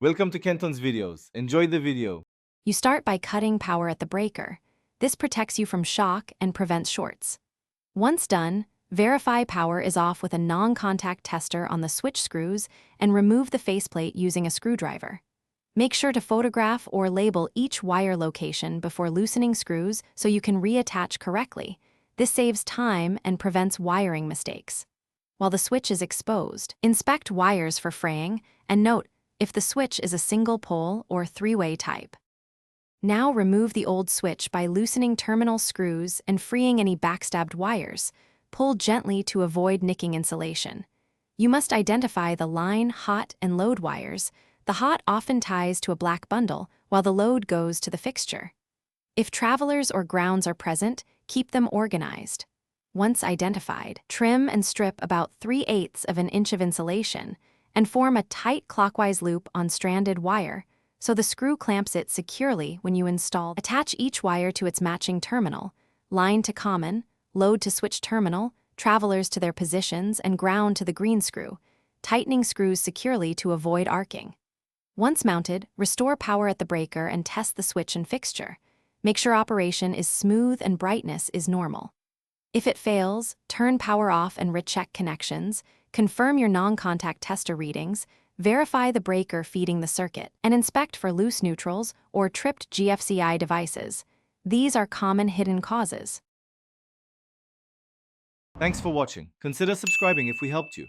Welcome to Kenton's videos. Enjoy the video. You start by cutting power at the breaker. This protects you from shock and prevents shorts. Once done, verify power is off with a non-contact tester on the switch screws and remove the faceplate using a screwdriver. Make sure to photograph or label each wire location before loosening screws so you can reattach correctly. This saves time and prevents wiring mistakes. While the switch is exposed, inspect wires for fraying and note if the switch is a single pole or three-way type. Now remove the old switch by loosening terminal screws and freeing any backstabbed wires. Pull gently to avoid nicking insulation. You must identify the line, hot, and load wires. The hot often ties to a black bundle, while the load goes to the fixture. If travelers or grounds are present, keep them organized. Once identified, trim and strip about 3/8 of an inch of insulation and form a tight clockwise loop on stranded wire, so the screw clamps it securely when you install. Attach each wire to its matching terminal, line to common, load to switch terminal, travelers to their positions, and ground to the green screw, tightening screws securely to avoid arcing. Once mounted, restore power at the breaker and test the switch and fixture. Make sure operation is smooth and brightness is normal. If it fails, turn power off and recheck connections, confirm your non-contact tester readings, verify the breaker feeding the circuit, and inspect for loose neutrals or tripped GFCI devices. These are common hidden causes. Thanks for watching. Consider subscribing if we helped you.